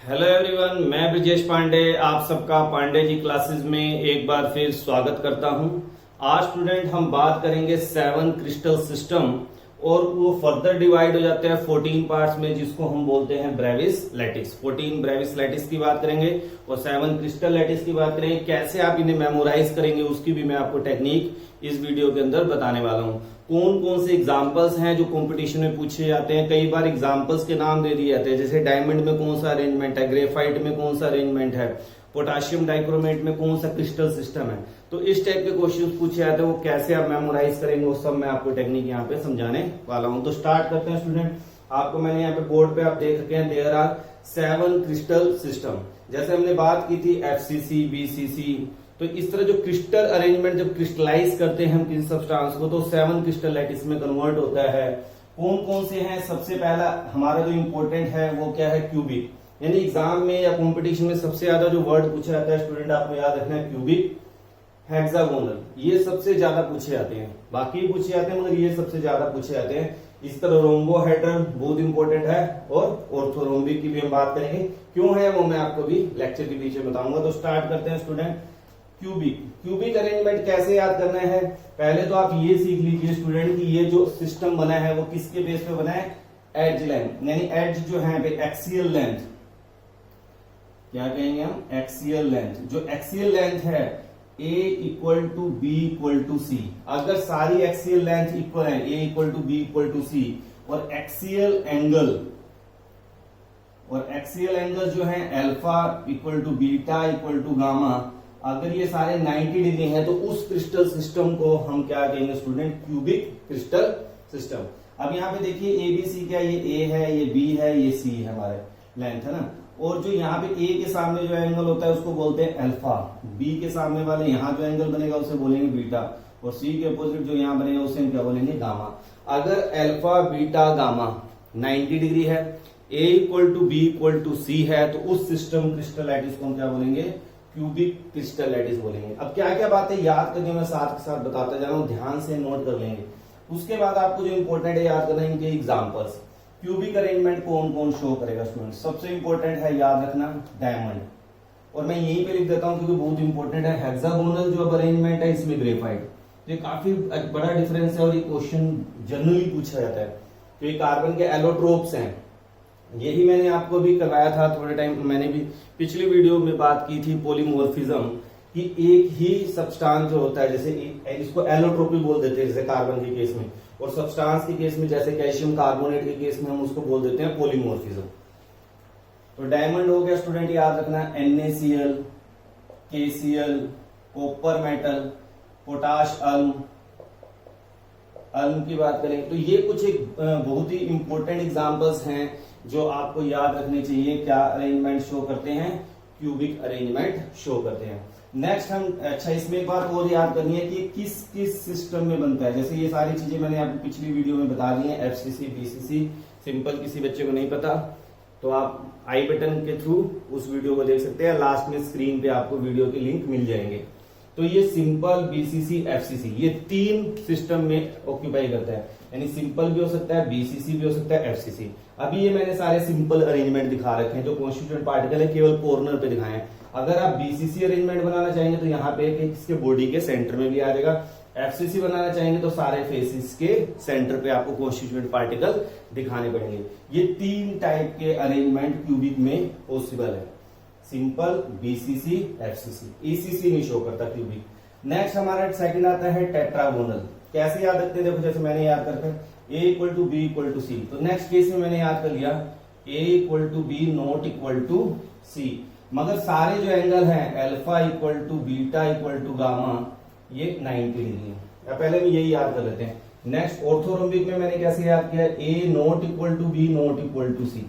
Hello everyone, मैं ब्रजेश पांडे आप सबका पांडे जी क्लासेस में एक बार फिर स्वागत करता हूं। आज स्टूडेंट हम बात करेंगे 7 क्रिस्टल सिस्टम और वो फर्दर डिवाइड हो जाते हैं 14 पार्ट्स में, जिसको हम बोलते हैं ब्रेविस लैटिस। 14 ब्रेविस लैटिस की बात करेंगे और 7 क्रिस्टल लैटिस की बात करेंगे। कैसे आप इन्हें मेमोराइज करेंगे उसकी भी मैं आपको टेक्निक इस वीडियो के अंदर बताने वाला हूं। कौन कौन से एग्जाम्पल्स हैं जो कंपटीशन में पूछे जाते हैं। कई बार एग्जाम्पल्स के नाम दे दिए जाते हैं, जैसे डायमंड में कौन सा अरेंजमेंट है, ग्रेफाइट में कौन सा अरेंजमेंट है, पोटाशियम डाइक्रोमेट में कौन सा क्रिस्टल सिस्टम है। तो इस टाइप के क्वेश्चन पूछे जाते हैं, वो कैसे आप मेमोराइज करेंगे वो सब मैं आपको टेक्निक यहाँ पे समझाने वाला हूँ। तो स्टार्ट करते हैं स्टूडेंट। आपको मैंने यहाँ पे बोर्ड पे आप देख सके हैं, देयर आर 7 क्रिस्टल सिस्टम। जैसे हमने बात की थी एफसीसी, बीसीसी, तो इस तरह जो क्रिस्टल अरेंजमेंट जब क्रिस्टलाइज करते हैं हम किसी सब्सटेंस को, तो 7 क्रिस्टल लैटिस में कन्वर्ट होता है। कौन कौन से हैं? सबसे पहला हमारा जो इंपॉर्टेंट है वो क्या है? क्यूबिक। यानी एग्जाम में या कंपटीशन में सबसे ज्यादा जो वर्ड पूछा जाता है स्टूडेंट, आपको याद रखना है क्यूबिक, हेक्सागोनल, ये सबसे ज्यादा पूछे जाते हैं। बाकी पूछे जाते हैं मगर ये सबसे ज्यादा पूछे जाते हैं। इस तरह रोम्बोहेड्रल बहुत इंपॉर्टेंट है और ऑर्थोरोम्बिक की भी हम बात करेंगे। क्यों है वो मैं आपको भी लेक्चर के पीछे बताऊंगा। तो स्टार्ट करते हैं स्टूडेंट। क्यूबिक। क्यूबिक अरेंजमेंट कैसे याद करना है? पहले तो आप ये सीख लीजिए स्टूडेंट कि ये जो सिस्टम बना है वो किसके बेस पे बना है? एज लेंथ, यानी एज जो है एक्सियल लेंथ, क्या कहेंगे हम? Axial length. जो एक्सियल लेंथ है A equal to B equal to C. अगर सारी एक्सियल लेंथ इक्वल है, A equal to B equal to C, और एक्सियल एंगल जो है alpha equal to beta equal to gamma, अगर ये सारे 90 डिग्री हैं तो उस क्रिस्टल सिस्टम को हम क्या कहेंगे स्टूडेंट? Cubic crystal system. अब यहाँ पे देखिए एबीसी क्या, ये ए है, ये बी है, ये सी है, हमारे लेंथ है ना। और जो यहाँ पे ए के सामने जो एंगल होता है उसको बोलते हैं अल्फा, बी के सामने वाले यहाँ जो एंगल बनेगा उसे बोलेंगे बीटा, और सी के अपोजिट जो यहाँ बनेगा उसे हम क्या बोलेंगे? गामा। अगर अल्फा बीटा गामा 90 डिग्री है, A equal to B equal to C है, तो उस सिस्टम क्रिस्टल लैटिस को हम क्या बोलेंगे? क्यूबिक क्रिस्टल लैटिस बोलेंगे। अब क्या क्या बातें याद करनी मैं साथ के साथ बताता जा रहा हूं, ध्यान से नोट कर लेंगे। उसके बाद आपको जो इंपॉर्टेंट है याद करना है इनके एग्जांपल्स। क्यूबिक अरेंजमेंट कौन कौन शो करेगा स्टूडेंट? सबसे इंपॉर्टेंट है याद रखना डायमंड, और मैं यहीं पे लिख देता हूं क्योंकि बहुत इंपॉर्टेंट है। हेक्सागोनल जो अब अरेंजमेंट है इसमें ग्रेफाइट, ये काफी बड़ा डिफरेंस है और ये क्वेश्चन जनरली पूछा जाता है। तो ये कार्बन के एलोट्रोप्स हैं, यही मैंने आपको भी करवाया था थोड़े टाइम, मैंने भी पिछली वीडियो में बात की थी पॉलीमॉर्फिज्म कि एक ही सब्सटेंस जो होता है, जैसे इसको एलोट्रोपी बोल देते हैं जैसे कार्बन के केस में, और सब्सटेंस के केस में जैसे कैल्शियम कार्बोनेट के केस में हम उसको बोल देते हैं पॉलीमॉर्फिज्म। तो डायमंड हो गया स्टूडेंट, याद रखना NaCl, KCl, copper metal, potash alum की बात करें तो ये कुछ एक बहुत ही इंपॉर्टेंट एग्जांपल्स हैं जो आपको याद रखने चाहिए। क्या अरेंजमेंट शो करते हैं? क्यूबिक अरेंजमेंट शो करते हैं। नेक्स्ट हम इसमें एक बात और याद करनी है कि किस किस सिस्टम में बनता है। जैसे ये सारी चीजें मैंने आपको पिछली वीडियो में बता दी है, एफसीसी, बीसीसी, सिंपल किसी बच्चे को नहीं पता तो आप आई बटन के थ्रू उस वीडियो को देख सकते हैं। लास्ट में स्क्रीन पे आपको वीडियो के लिंक मिल जाएंगे। तो ये सिंपल, बीसीसी, एफसीसी, ये 3 सिस्टम में ऑक्यूपाई करता है। यानी सिंपल भी हो सकता है, बीसीसी भी हो सकता है, एफसीसी। अभी ये मैंने सारे सिंपल अरेंजमेंट दिखा रखे हैं, जो कॉन्स्टिट्यूएंट पार्टिकल है केवल कॉर्नर पे दिखाए हैं। अगर आप बीसीसी अरेंजमेंट बनाना चाहेंगे तो यहाँ पे इसके बॉडी के सेंटर में भी आ जाएगा। एफसीसी बनाना चाहेंगे तो सारे फेसेस के सेंटर पे आपको कॉन्स्टिट्यूएंट पार्टिकल दिखाने पड़ेंगे। ये 3 टाइप के अरेंजमेंट क्यूबिक में पॉसिबल है, सिंपल, बीसीसी, एफसीसी। ईसीसी नहीं शो करता क्यूबिक। नेक्स्ट हमारा सेकंड आता है टेट्रागोनल। कैसे याद रखते हैं? देखो जैसे मैंने याद करके A equal to B equal to C, तो नेक्स्ट केस में मैंने याद कर लिया A equal to B not equal to C, मगर सारे जो एंगल हैं alpha equal to beta equal to gamma, ये 90 डिग्री है। या पहले में यही याद कर लेते हैं। नेक्स्ट ऑर्थोरोम्बिक में मैंने कैसे याद किया? A not equal to B not equal to C.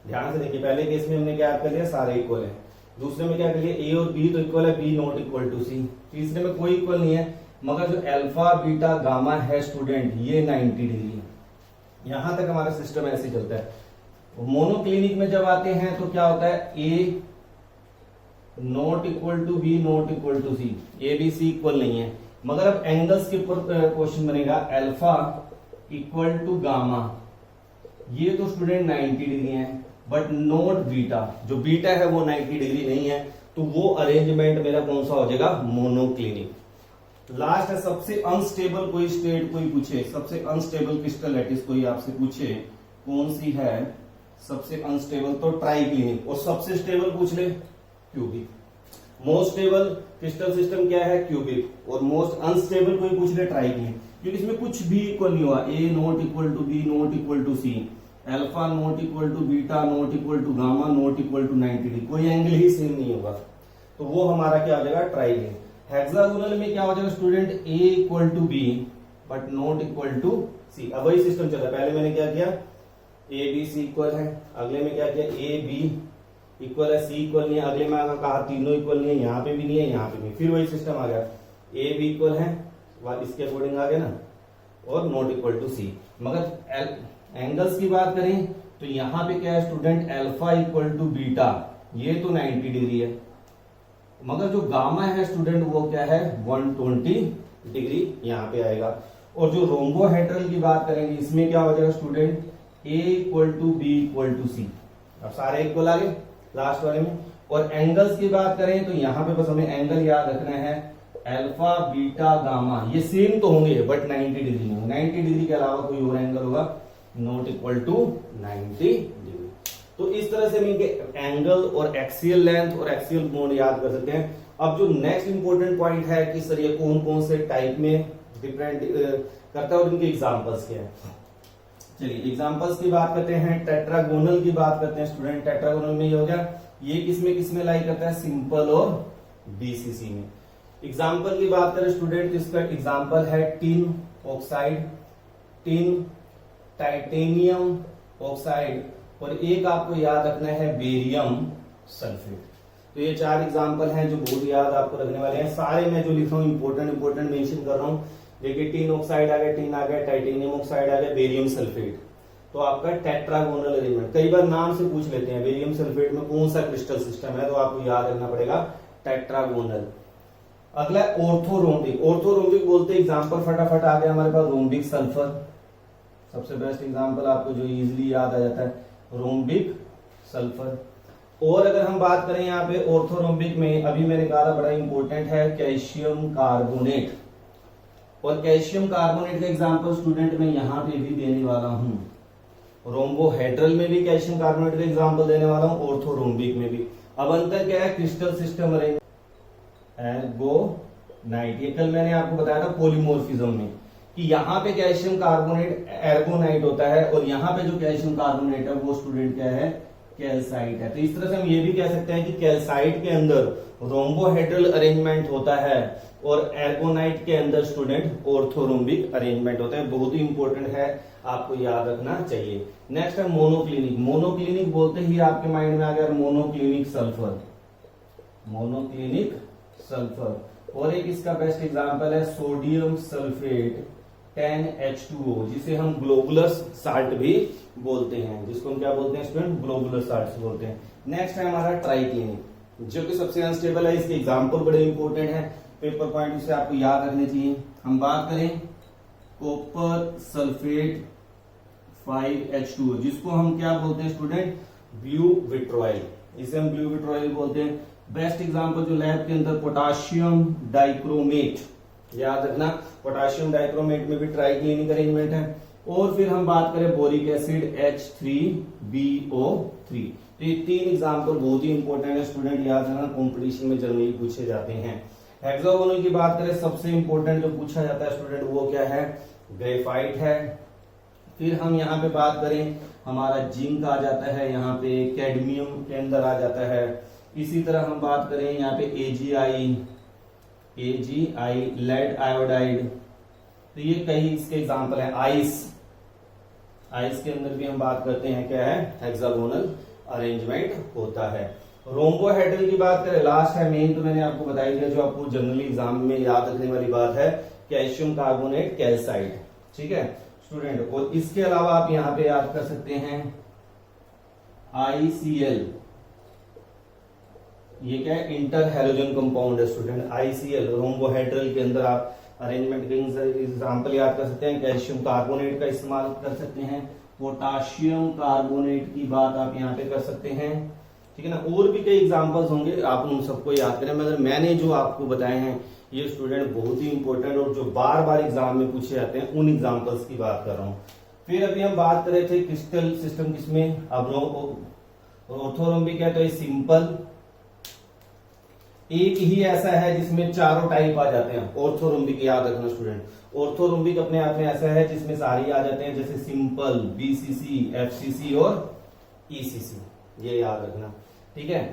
ध्यान से देखिए, पहले केस में हमने क्या याद कर लिया? सारे इक्वल है। दूसरे में क्या कर लिया? A और B तो इक्वल है, B नॉट इक्वल टू सी। तीसरे में कोई इक्वल नहीं है, मगर जो अल्फा बीटा गामा है स्टूडेंट, ये 90 डिग्री है। यहां तक हमारा सिस्टम ऐसे चलता है। मोनोक्लिनिक में जब आते हैं तो क्या होता है? A not equal to B not equal to C, A B C इक्वल नहीं है, मगर अब एंगल्स के ऊपर क्वेश्चन बनेगा। अल्फा इक्वल टू गामा, ये तो स्टूडेंट 90 डिग्री है, बट नॉट बीटा। जो बीटा है वो 90 डिग्री नहीं है, तो वो अरेंजमेंट मेरा कौन सा हो जाएगा, मोनोक्लिनिक। लास्ट है सबसे अनस्टेबल कोई स्टेट कोई पूछे, सबसे अनस्टेबल क्रिस्टल लैटिस कोई आपसे पूछे कौन सी है सबसे अनस्टेबल, तो ट्राइक्लिनिक। और सबसे स्टेबल पूछ ले cubic. Most stable crystal system क्या है, क्यूबिक। और मोस्ट अनस्टेबल कोई पूछ ले ट्राइक्लिनिक, क्योंकि इसमें कुछ भी इक्वल नहीं हुआ, A not equal to B not equal to C, alpha not equal to beta not equal to gamma not equal to 90 degree, कोई एंगल ही सेम नहीं होगा, तो वो हमारा क्या हो जाएगा, ट्राइक्लिनिक। हेक्सागोनल में क्या हो जाएगा student, A equal to B but not equal to C. अब वही सिस्टम चल रहा है, पहले मैंने क्या किया, ए बी सी इक्वल है, अगले में क्या किया, ए बी इक्वल है, सी इक्वल नहीं है, अगले में कहा तीनों इक्वल नहीं है, यहाँ पे भी नहीं है, यहाँ पे भी, फिर वही सिस्टम आ गया, ए बी इक्वल है, इसके अकॉर्डिंग आ गया ना, और नॉट इक्वल टू सी। मगर एंगल्स की बात करें तो यहाँ पे क्या है student, alpha equal to beta, ये तो 90 डिग्री है, मगर जो गामा है स्टूडेंट वो क्या है, 120 डिग्री यहाँ पे आएगा। और जो रोम्बोहेड्रल की बात करेंगे इसमें क्या हो जाएगा student, A equal to B equal to C. अब सारे इक्वल आ गए लास्ट वाले में। और एंगल्स की बात करें तो यहाँ पे बस हमें एंगल याद रखना है, अल्फा बीटा गामा, ये सेम तो होंगे बट 90 डिग्री नहीं, 90 डिग्री के अलावा कोई और एंगल होगा नॉट इक्वल टू 90 डिग्री। तो इस तरह से हम इनके एंगल और एक्सियल लेंथ और एक्सियल मोड याद कर सकते हैं। अब जो नेक्स्ट इंपॉर्टेंट पॉइंट है कि सर ये कौन कौन से टाइप में डिफरेंट करता है और इनके एग्जाम्पल्स क्या है। चलिए एग्जाम्पल्स की बात करते हैं, टेट्रागोनल की बात करते हैं स्टूडेंट। टेट्रागोनल में ये हो गया, ये किसमें लाई करता है, सिंपल और बीसीसी में। एग्जाम्पल की बात करें स्टूडेंट, इसका एग्जाम्पल है tin oxide, tin, titanium oxide, और एक आपको याद रखना है बेरियम सल्फेट। तो ये 4 एग्जाम्पल हैं जो बहुत याद आपको रखने वाले हैं। सारे मैं जो लिख रहा हूँ इंपोर्टेंट मेंशन कर रहा हूँ। देखिए टिन ऑक्साइड आ गया, टिन आ गया, टाइटेनियम ऑक्साइड आ गया, बेरियम सल्फेट, तो आपका टेट्रागोनल अरेंजमेंट। कई बार नाम से पूछ लेते हैं बेरियम सल्फेट में कौन सा क्रिस्टल सिस्टम है, तो आपको याद रखना पड़ेगा टेट्रागोनल। अगला ऑर्थोरोम्बिक, ऑर्थोरोम्बिक बोलते एग्जाम्पल फटाफट आ गया हमारे पास, रोम्बिक सल्फर सबसे बेस्ट एग्जाम्पल आपको जो इजीली याद आ जाता है, रोम्बिक सल्फर। और अगर हम बात करें यहाँ पे ऑर्थोरोम्बिक में, अभी मैंने कहा था बड़ा इंपॉर्टेंट है कैल्शियम कार्बोनेट, और कैल्शियम कार्बोनेट का एग्जांपल स्टूडेंट मैं यहाँ पे भी देने वाला हूँ। रोम्बोहेड्रल में भी कैल्शियम कार्बोनेट का एग्जांपल देने वाला हूँ, ऑर्थोरोम्बिक में भी। अब अंतर क्या है, क्रिस्टल सिस्टम एर्गोनाइट, ये कल मैंने आपको बताया था पॉलीमॉर्फिज्म में, कि यहाँ पे कैल्शियम कार्बोनेट एर्गोनाइट होता है, और यहाँ पे जो कैल्शियम कार्बोनेट है वो स्टूडेंट क्या है, कैल्साइट है। तो इस तरह से हम ये भी कह सकते हैं कि कैल्साइट के अंदर रोम्बोहेड्रल अरेंजमेंट होता है और एर्गोनाइट के अंदर स्टूडेंट ऑर्थोरोम्बिक अरेंजमेंट होता है। बहुत ही इंपॉर्टेंट है, आपको याद रखना चाहिए। नेक्स्ट है मोनोक्लिनिक। मोनोक्लिनिक बोलते ही आपके माइंड में आ गया मोनोक्लिनिक सल्फर, मोनोक्लिनिक सल्फर। और एक इसका बेस्ट एग्जांपल है सोडियम सल्फेट 10H2O, जिसे हम ग्लोबुलर साल्ट भी बोलते हैं, जिसको हम क्या बोलते हैं स्टूडेंट, ग्लोबुलर साल्ट बोलते हैं। नेक्स्ट है हमारा ट्राइक्लिनिक, जो कि सबसे अनस्टेबल है। इसके एग्जांपल बड़े इंपॉर्टेंट है, पेपर पॉइंट से आपको याद रखने चाहिए। हम बात करें कॉपर सल्फेट 5H2O, जिसको हम क्या बोलते हैं स्टूडेंट, ब्लू विट्रॉयल, इसे हम ब्लू विट्रॉयल बोलते हैं। बेस्ट एग्जांपल जो लैब के अंदर पोटाशियम डाइक्रोमेट, याद रखना पोटाशियम डाइक्रोमेट में भी ट्राइक्लिनिक अरेंजमेंट है। और फिर हम बात करें बोरिक एसिड H3BO3, तो ये 3 एग्जांपल बहुत ही इंपॉर्टेंट है स्टूडेंट, याद रखना, कंपटीशन में जनरली पूछे जाते हैं। हेक्सागोनल की बात करें, सबसे इंपॉर्टेंट जो पूछा जाता है स्टूडेंट वो क्या है, ग्रेफाइट है। फिर हम यहाँ पे बात करें, हमारा जिंक आ जाता है, यहाँ पे कैडमियम के अंदर आ जाता है। इसी तरह हम बात करें यहाँ पे AgI लेड आयोडाइड, तो ये कई इसके एग्जांपल है। आइस के अंदर भी हम बात करते हैं क्या है, हेक्सागोनल अरेंजमेंट होता है। रोम्बोहेड्रल की बात करें, लास्ट है मेन, तो मैंने आपको बताई दिया, जो आपको जनरली एग्जाम में याद रखने वाली बात है, कैल्शियम कार्बोनेट कैल्साइट, ठीक है स्टूडेंट। और इसके अलावा आप यहाँ पे याद कर सकते हैं ICL, ये क्या है, इंटर हैलोजन कंपाउंड है स्टूडेंट, ICL। रोम्बोहेड्रल के अंदर आप अरेंजमेंट के एग्जांपल याद कर सकते हैं, कैल्शियम कार्बोनेट का इस्तेमाल कर सकते हैं, पोटाशियम कार्बोनेट की बात आप यहाँ पे कर सकते हैं, ठीक है ना। और भी कई एग्जांपल्स होंगे, आप उन सबको याद करें, मगर मैंने जो आपको बताए हैं ये स्टूडेंट बहुत ही इंपॉर्टेंट और जो बार बार एग्जाम में पूछे जाते हैं उन एग्जांपल्स की बात कर रहा हूँ। फिर अभी हम बात कर रहे थे क्रिस्टल सिस्टम किसमें, अब ऑर्थोरोम्बिक है तो ये सिंपल, एक ही ऐसा है जिसमें चारों टाइप आ जाते हैं ऑर्थोरोम्बिक, याद रखना स्टूडेंट। ऑर्थोरोम्बिक अपने आप में ऐसा है जिसमें सारे आ जाते हैं, जैसे सिंपल, बीसीसी, एफसीसी और ईसीसी, ये याद रखना, ठीक है।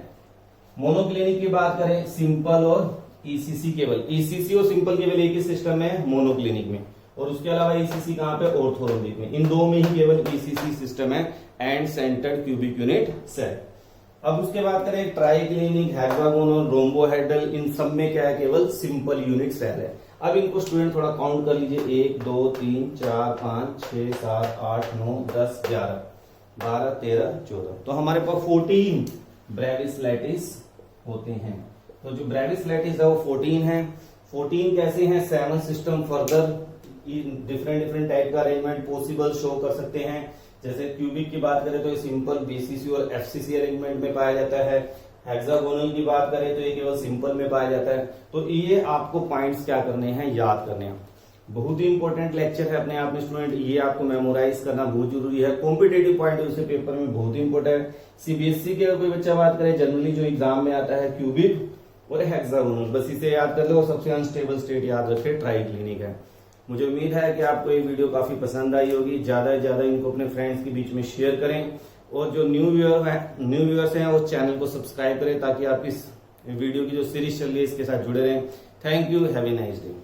मोनोक्लिनिक की बात करें, सिंपल और ईसीसी केवल, ईसीसी और सिंपल केवल एक ही सिस्टम है मोनोक्लिनिक में, और उसके अलावा ईसीसी कहां पे, ऑर्थोरोम्बिक में। इन दो में ही केवल ईसीसी सिस्टम है, end centred cubic unit cell. अब उसके बाद करें ट्राइक्लिनिक, हेक्सागोनल, रोम्बोहेड्रल, इन सब में क्या है, केवल सिंपल यूनिट सेल है। अब इनको स्टूडेंट थोड़ा काउंट कर लीजिए, 1 2 3 4 5 6 7 8 9 10 11 12 13 14, तो हमारे पास 14 ब्रेविस लैटिस होते हैं। तो जो ब्रेविस लैटिस है वो 14 है। 14 कैसे हैं, 7 सिस्टम फर्दर डिफरेंट टाइप का अरेंजमेंट पॉसिबल शो कर सकते हैं। जैसे क्यूबिक की बात करें तो ये सिंपल, बीसीसी और एफसीसी अरेंजमेंट में पाया जाता है। हेक्सागोनल की बात करें तो ये केवल सिंपल में पाया जाता है। तो ये आपको पॉइंट्स क्या करने हैं, याद करने हैं। बहुत ही इंपॉर्टेंट लेक्चर है अपने आप में स्टूडेंट, ये आपको मेमोराइज करना बहुत जरूरी है, कॉम्पिटेटिव पॉइंट ऑफ व्यू से पेपर में बहुत ही इंपॉर्टेंट है। सीबीएसई के अगर कोई बच्चा बात करे, जनरली जो एग्जाम में आता है क्यूबिक और हेक्सागोनल, बस इसे याद कर लो, और सबसे अनस्टेबल स्टेट याद रखे ट्राइक्लिनिक है। मुझे उम्मीद है कि आपको ये वीडियो काफी पसंद आई होगी। ज्यादा से ज्यादा इनको अपने फ्रेंड्स के बीच में शेयर करें, और जो न्यू व्यूअर्स हैं वो चैनल को सब्सक्राइब करें, ताकि आप इस वीडियो की जो सीरीज चल रही है इसके साथ जुड़े रहें। Thank you, have a nice day.